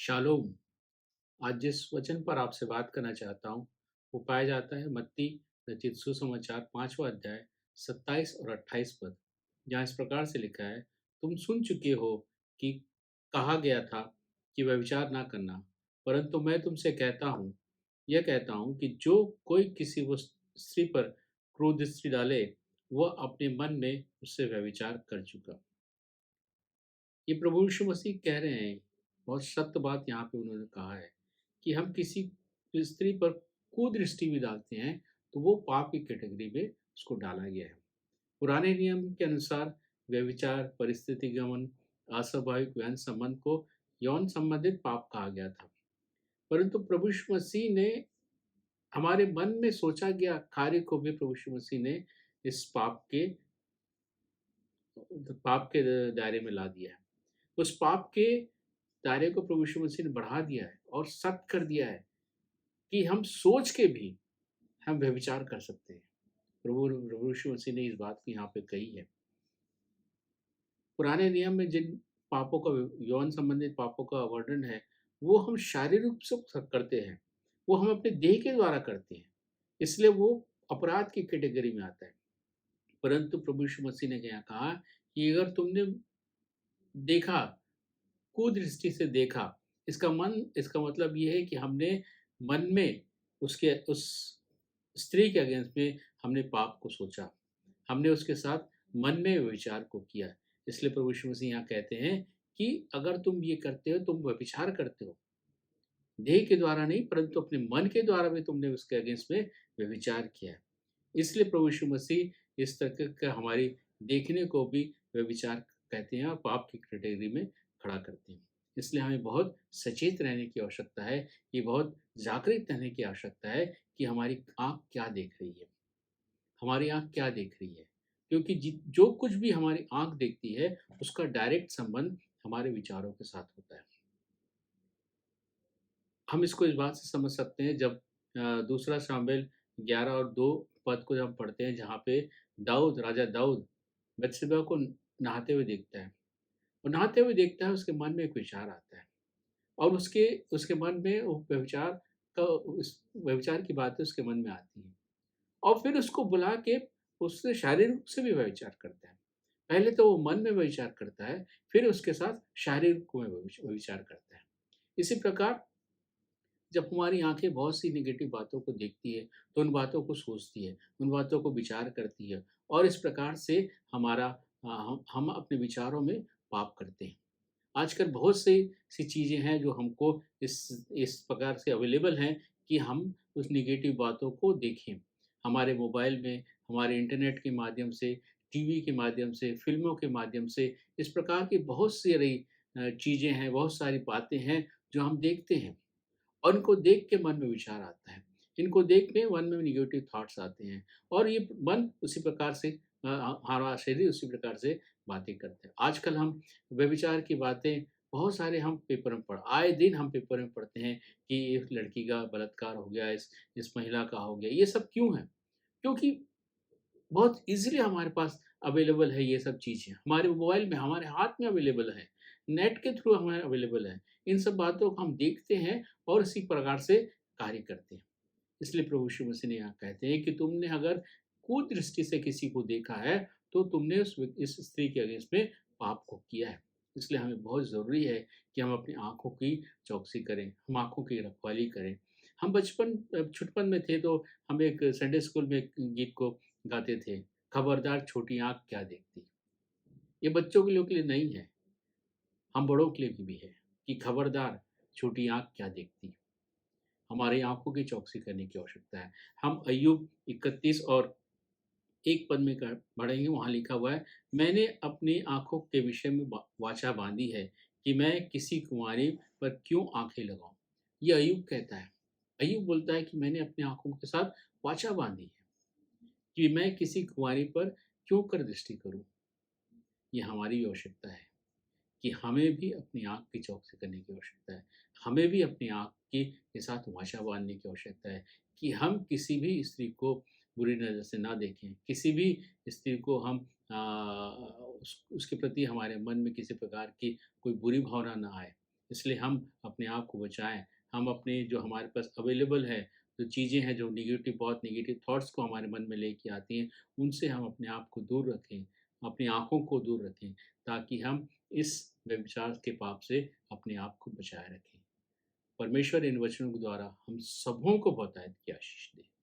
Shalom. आज जिस वचन पर आपसे बात करना चाहता हूँ, वो पाया जाता है मत्ती रचित सुसमाचार 5वां अध्याय 27 और 28 पद, जहाँ इस प्रकार से लिखा है, तुम सुन चुके हो कि कहा गया था कि व्यभिचार ना करना, परंतु मैं तुमसे कहता हूँ कि जो कोई किसी स्त्री पर क्रोध दृष्टि डाले, वह अपने मन में उससे व्यभिचार कर चुका। ये प्रभु यीशु मसीह कह रहे हैं, बहुत सत्य बात यहाँ पे उन्होंने कहा है कि हम किसी स्त्री पर कुदृष्टि भी डालते हैं, तो वो पाप की कैटेगरी में उसको डाला गया है। पुराने नियम के अनुसार व्यभिचार, परिस्थिति गमन, अस्वाभाविक यौन संबंध को यौन संबंधित पाप कहा गया था। परंतु प्रभु यीशु मसीह ने हमारे मन में सोचा गया कार्य को भी प्रभु यीशु मसीह ने इस पाप के दायरे में ला दिया है। उस पाप के दायरे को प्रभु यीशु मसीह ने बढ़ा दिया है और सख्त कर दिया है कि हम सोच के भी हम व्यभिचार कर सकते हैं। प्रभु यीशु मसीह ने इस बात को यहाँ पे कही है। पुराने नियम में जिन पापों का, यौन संबंधित पापों का वर्णन है, वो हम शारीरिक रूप से करते हैं, वो हम अपने देह के द्वारा करते हैं, इसलिए वो अपराध की कैटेगरी में आता है। परंतु प्रभु यीशु मसीह ने क्या कहा कि अगर तुमने देखा, कुदृष्टि से देखा, इसका मतलब ये है कि हमने मन में उस स्त्री के अगेंस्ट में हमने पाप को सोचा, हमने उसके साथ मन में विचार को किया। इसलिए प्रभु यीशु मसीह यहाँ कहते हैं कि अगर तुम ये करते हो, तुम व्यभिचार करते हो, देह के द्वारा नहीं परंतु अपने मन के द्वारा भी तुमने उसके अगेंस्ट में व्यभिचार किया है। इसलिए प्रभु यीशु मसीह इस तरह का हमारी देखने को भी व्यभिचार कहते हैं और पाप की कैटेगरी में खड़ा करते हैं। इसलिए हमें बहुत सचेत रहने की आवश्यकता है, ये बहुत जागृत रहने की आवश्यकता है कि हमारी आँख क्या देख रही है, हमारी आँख क्या देख रही है। क्योंकि जो कुछ भी हमारी आँख देखती है, उसका डायरेक्ट संबंध हमारे विचारों के साथ होता है। हम इसको इस बात से समझ सकते हैं जब दूसरा शामिल 11 और 2 पद को जब हम पढ़ते हैं, जहाँ पे राजा दाऊद बत्शेबा को नहाते हुए देखता है, और नहाते हुए देखता है, उसके मन में एक विचार आता है और उसके उसके मन में वो व्यभिचार की बातें उसके मन में आती हैं और फिर उसको बुला के उससे शारीरिक रूप से भी व्यभिचार करता है। पहले तो वो मन में व्यभिचार करता है, फिर उसके साथ शारीरिक रूप में व्यभिचार करता है। इसी प्रकार जब हमारी आँखें बहुत सी नेगेटिव बातों को देखती है, तो उन बातों को सोचती है, उन बातों को विचार करती है और इस प्रकार से हम अपने विचारों में पाप करते हैं। आजकल बहुत सी चीज़ें हैं जो हमको इस प्रकार से अवेलेबल हैं कि हम उस नेगेटिव बातों को देखें। हमारे मोबाइल में, हमारे इंटरनेट के माध्यम से, टीवी के माध्यम से, फ़िल्मों के माध्यम से, इस प्रकार की बहुत सारी चीज़ें हैं, बहुत सारी बातें हैं जो हम देखते हैं। और इनको देख के मन में विचार आता है। इनको देख के मन में नेगेटिव थॉट्स आते हैं और ये मन उसी प्रकार से हमारा शरीर उसी प्रकार से बातें करते हैं। आजकल हम व्यभिचार की बातें बहुत सारे हम पेपर में आए दिन हम पेपर में पढ़ते हैं कि इस लड़की का बलात्कार हो गया, इस महिला का हो गया। ये सब क्यों है? क्योंकि बहुत ईज़िली हमारे पास अवेलेबल है ये सब चीज़ें। हमारे मोबाइल में, हमारे हाथ में अवेलेबल है। नेट के थ्रू हमें अवेलेबल है। इन सब बातों को हम देखते हैं और इसी प्रकार से कार्य करते हैं। इसलिए प्रभु यीशु मसीह ने यहाँ कहते हैं कि तुमने अगर कुदृष्टि से किसी को देखा है, तो तुमने इस स्त्री के अगेंस्ट में पाप को किया है। इसलिए हमें बहुत ज़रूरी है कि हम अपनी आँखों की चौकसी करें, हम आँखों की रखवाली करें। हम छुटपन में थे तो हम एक संडे स्कूल में एक गीत को गाते थे, खबरदार छोटी आँख क्या देखती। ये बच्चों के लोग के लिए नहीं है, हम बड़ों के लिए भी है कि खबरदार छोटी आँख क्या देखती। हमारी आँखों की चौकसी करने की आवश्यकता है। हम अय्यूब 31 और 1 पद में पढ़ेंगे, वहाँ लिखा हुआ है, मैंने अपनी आँखों के विषय में वाचा बाँधी है कि मैं किसी कुँवारी पर क्यों आँखें लगाऊँ। ये अय्यूब कहता है। अय्यूब बोलता है कि मैंने अपनी आँखों के साथ वाचा बाँधी है कि मैं किसी कुँवारी पर क्यों कर दृष्टि करूँ। ये हमारी भी आवश्यकता है कि हमें भी अपनी आँख की चौकसी करने की आवश्यकता है। हमें भी अपनी आँख के साथ वाचा बाँधने की आवश्यकता है कि हम किसी भी स्त्री को बुरी नज़र से ना देखें। किसी भी स्त्री को हम उसके प्रति हमारे मन में किसी प्रकार की कोई बुरी भावना ना आए। इसलिए हम अपने आप को बचाएँ, हम अपने जो हमारे पास अवेलेबल है, जो चीज़ें हैं जो बहुत नेगेटिव थॉट्स को हमारे मन में लेके आती हैं, उनसे हम अपने आप को दूर रखें, अपनी आँखों को दूर रखें, ताकि हम इस व्यभिचार के पाप से अपने आप को बचाए रखें। परमेश्वर इन वचनों के द्वारा हम सबों को बहुतायत की आशीष दे।